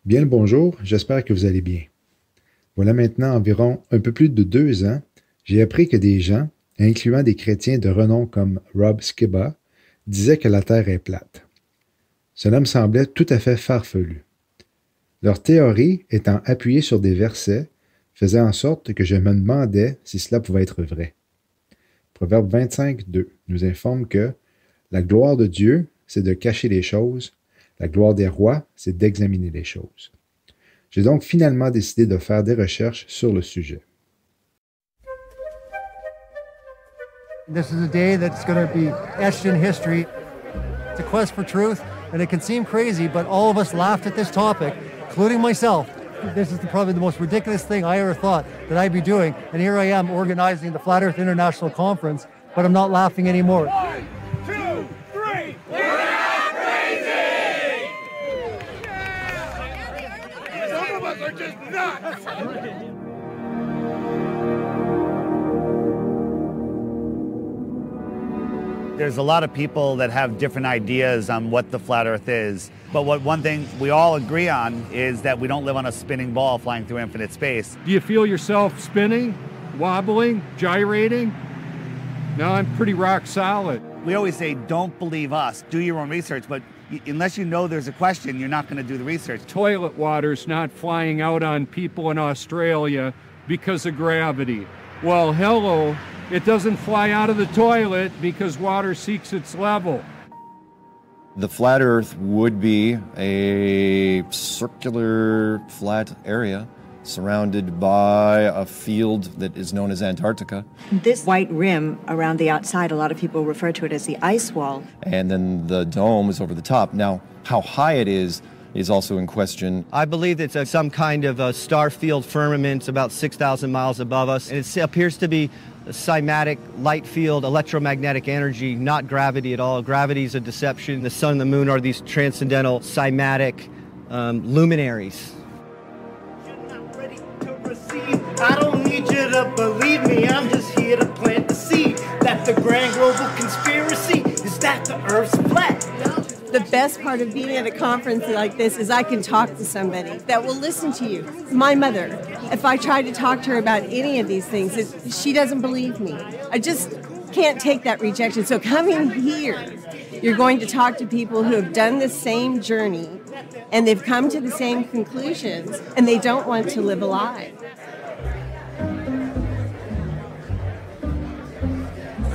Bien le bonjour, j'espère que vous allez bien. Voilà maintenant environ un peu plus de 2 ans, j'ai appris que des gens, incluant des chrétiens de renom comme Rob Skiba, disaient que la Terre est plate. Cela me semblait tout à fait farfelu. Leur théorie étant appuyée sur des versets, faisait en sorte que je me demandais si cela pouvait être vrai. Proverbe 25:2 nous informe que la gloire de Dieu, c'est de cacher les choses, la gloire des rois, c'est d'examiner les choses. J'ai donc finalement décidé de faire des recherches sur le sujet. This is a day that's going to be etched in history. It's a quest for truth, and it can seem crazy, but all of us laughed at this topic, including myself. This is probably the most ridiculous thing I ever thought that I'd be doing, and here I am organizing the Flat Earth International Conference, but I'm not laughing anymore. 1, 2, 3, we're not crazy! Some of us are just nuts! There's a lot of people that have different ideas on what the flat earth is. But one thing we all agree on is that we don't live on a spinning ball flying through infinite space. Do you feel yourself spinning, wobbling, gyrating? No, I'm pretty rock solid. We always say, don't believe us, do your own research, but unless you know there's a question, you're not going to do the research. Toilet water's not flying out on people in Australia because of gravity. Well, hello, it doesn't fly out of the toilet because water seeks its level. The flat Earth would be a circular flat area surrounded by a field that is known as Antarctica. This white rim around the outside, a lot of people refer to it as the ice wall. And then the dome is over the top. Now, how high it is also in question. I believe it's some kind of a star field firmament about 6,000 miles above us, and it appears to be a cymatic light field electromagnetic energy, not gravity at all. Gravity is a deception. The sun and the moon are these transcendental cymatic luminaries. I don't need you to believe me, I'm just here to plant the seed that the grand global conspiracy is that the Earth's flat. The best part of being at a conference like this is I can talk to somebody that will listen to you. My mother, if I try to talk to her about any of these things, she doesn't believe me. I just can't take that rejection. So coming here, you're going to talk to people who have done the same journey and they've come to the same conclusions and they don't want to live a lie.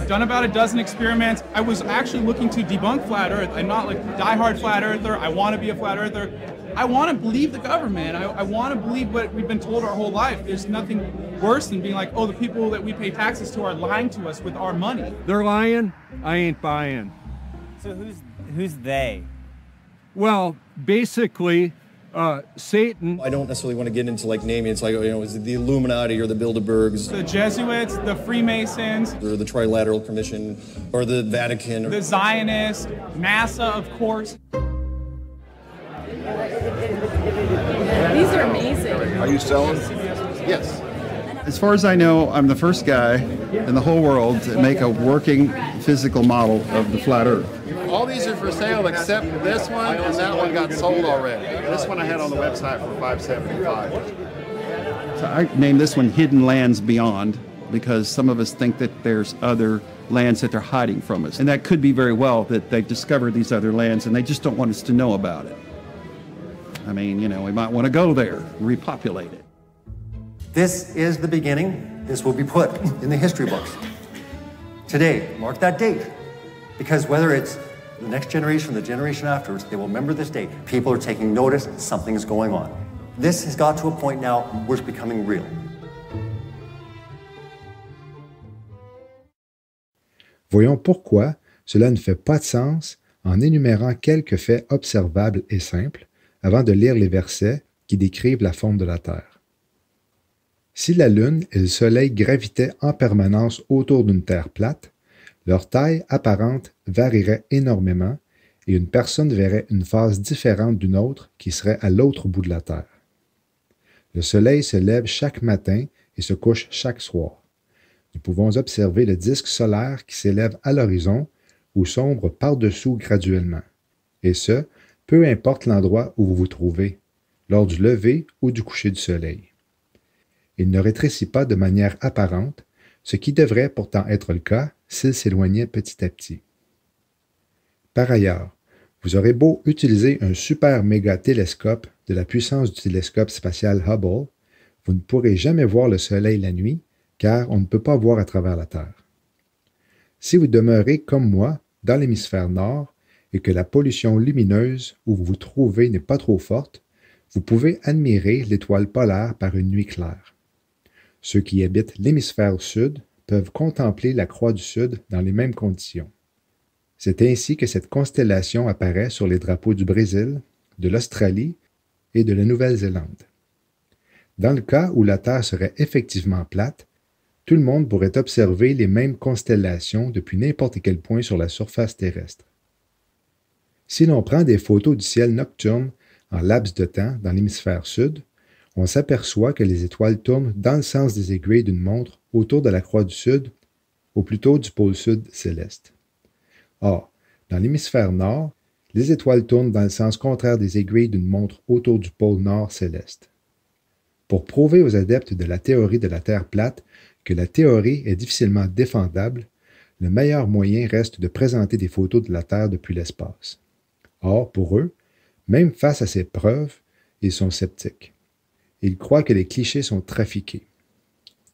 Done about a dozen experiments. I was actually looking to debunk flat Earth. I'm not like a diehard flat earther. I want to be a flat earther. I want to believe the government. I want to believe what we've been told our whole life. There's nothing worse than being like, oh, the people that we pay taxes to are lying to us with our money. They're lying? I ain't buying. So who's they? Well, basically, Satan. I don't necessarily want to get into like naming. It's like, is it the Illuminati or the Bilderbergs? The Jesuits, the Freemasons. Or the Trilateral Commission, or the Vatican. The Zionists, NASA, of course. These are amazing. Are you selling? Yes. As far as I know, I'm the first guy in the whole world to make a working physical model of the flat Earth. All these are for sale except this one, and that one got sold already. This one I had on the website for $575. So I named this one Hidden Lands Beyond because some of us think that there's other lands that they're hiding from us. And that could be very well that they've discovered these other lands and they just don't want us to know about it. I mean, we might want to go there, repopulate it. This is the beginning. This will be put in the history books. Today, mark that date. Because whether it's the next generation or the generation afterwards, they will remember this date. People are taking notice, something's going on. This has got to a point now where it's becoming real. Voyons pourquoi cela ne fait pas de sens en énumérant quelques faits observables et simples avant de lire les versets qui décrivent la forme de la Terre. Si la Lune et le Soleil gravitaient en permanence autour d'une Terre plate, leur taille apparente varierait énormément et une personne verrait une phase différente d'une autre qui serait à l'autre bout de la Terre. Le Soleil se lève chaque matin et se couche chaque soir. Nous pouvons observer le disque solaire qui s'élève à l'horizon ou sombre par-dessous graduellement. Et ce, peu importe l'endroit où vous vous trouvez. lors du lever ou du coucher du soleil. Il ne rétrécit pas de manière apparente, ce qui devrait pourtant être le cas s'il s'éloignait petit à petit. Par ailleurs, vous aurez beau utiliser un super méga télescope de la puissance du télescope spatial Hubble, vous ne pourrez jamais voir le soleil la nuit, car on ne peut pas voir à travers la Terre. Si vous demeurez comme moi dans l'hémisphère nord et que la pollution lumineuse où vous vous trouvez n'est pas trop forte, vous pouvez admirer l'étoile polaire par une nuit claire. Ceux qui habitent l'hémisphère sud peuvent contempler la croix du Sud dans les mêmes conditions. C'est ainsi que cette constellation apparaît sur les drapeaux du Brésil, de l'Australie et de la Nouvelle-Zélande. Dans le cas où la Terre serait effectivement plate, tout le monde pourrait observer les mêmes constellations depuis n'importe quel point sur la surface terrestre. Si l'on prend des photos du ciel nocturne en laps de temps dans l'hémisphère sud, on s'aperçoit que les étoiles tournent dans le sens des aiguilles d'une montre autour de la croix du Sud, ou plutôt du pôle sud céleste. Or, dans l'hémisphère nord, les étoiles tournent dans le sens contraire des aiguilles d'une montre autour du pôle nord céleste. Pour prouver aux adeptes de la théorie de la Terre plate que la théorie est difficilement défendable, le meilleur moyen reste de présenter des photos de la Terre depuis l'espace. Or, pour eux, même face à ces preuves, ils sont sceptiques. Ils croient que les clichés sont trafiqués.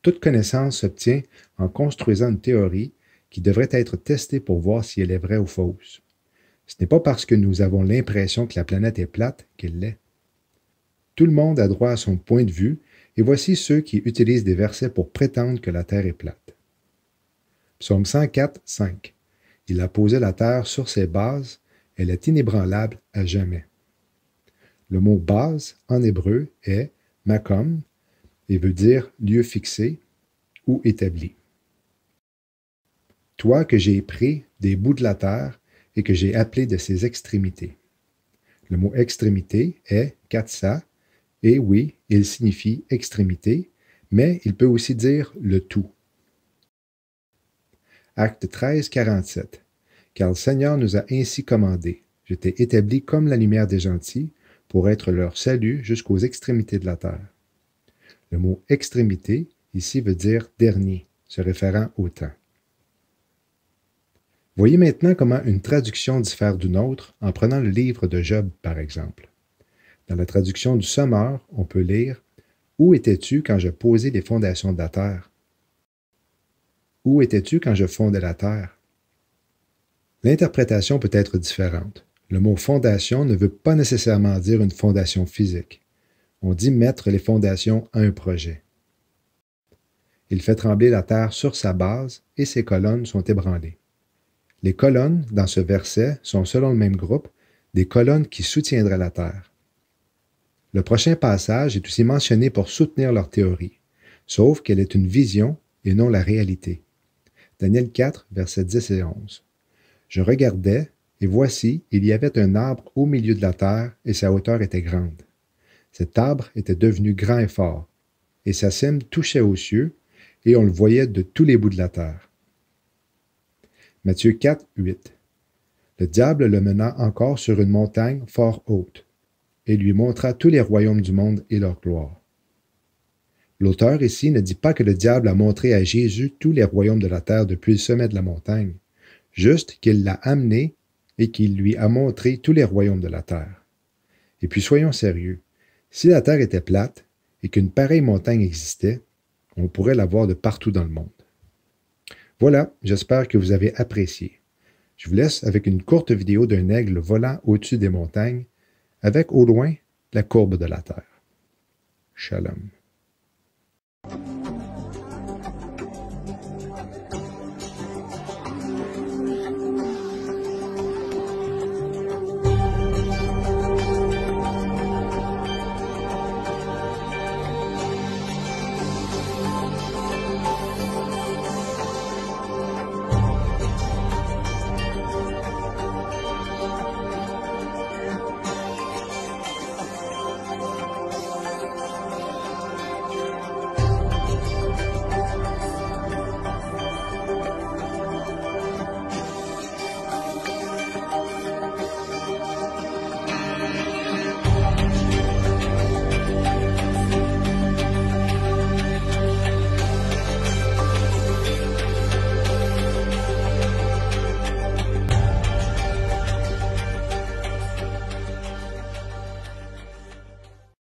Toute connaissance s'obtient en construisant une théorie qui devrait être testée pour voir si elle est vraie ou fausse. Ce n'est pas parce que nous avons l'impression que la planète est plate qu'elle l'est. Tout le monde a droit à son point de vue, et voici ceux qui utilisent des versets pour prétendre que la Terre est plate. Psaume 104, 5. Il a posé la terre sur ses bases, elle est inébranlable à jamais. Le mot base en hébreu est makom et veut dire lieu fixé ou établi. Toi que j'ai pris des bouts de la terre et que j'ai appelé de ses extrémités. Le mot extrémité est katsa, et oui, il signifie extrémité, mais il peut aussi dire le tout. Acte 13, 47. Car le Seigneur nous a ainsi commandé. Je t'ai établi comme la lumière des gentils, pour être leur salut jusqu'aux extrémités de la terre. Le mot extrémité, ici, veut dire dernier, se référant au temps. Voyez maintenant comment une traduction diffère d'une autre en prenant le livre de Job, par exemple. Dans la traduction du Sommeur, on peut lire « Où étais-tu quand je posais les fondations de la terre? » Où étais-tu quand je fondais la terre? L'interprétation peut être différente. Le mot « fondation » ne veut pas nécessairement dire une fondation physique. On dit mettre les fondations à un projet. Il fait trembler la terre sur sa base et ses colonnes sont ébranlées. Les colonnes, dans ce verset, sont selon le même groupe, des colonnes qui soutiendraient la terre. Le prochain passage est aussi mentionné pour soutenir leur théorie, sauf qu'elle est une vision et non la réalité. Daniel 4, versets 10 et 11. Je regardais, et voici, il y avait un arbre au milieu de la terre, et sa hauteur était grande. Cet arbre était devenu grand et fort, et sa cime touchait aux cieux, et on le voyait de tous les bouts de la terre. Matthieu 4, 8. Le diable le mena encore sur une montagne fort haute, et lui montra tous les royaumes du monde et leur gloire. L'auteur ici ne dit pas que le diable a montré à Jésus tous les royaumes de la terre depuis le sommet de la montagne, juste qu'il l'a amené et qu'il lui a montré tous les royaumes de la terre. Et puis soyons sérieux, si la terre était plate et qu'une pareille montagne existait, on pourrait la voir de partout dans le monde. Voilà, j'espère que vous avez apprécié. Je vous laisse avec une courte vidéo d'un aigle volant au-dessus des montagnes, avec au loin la courbe de la terre. Shalom.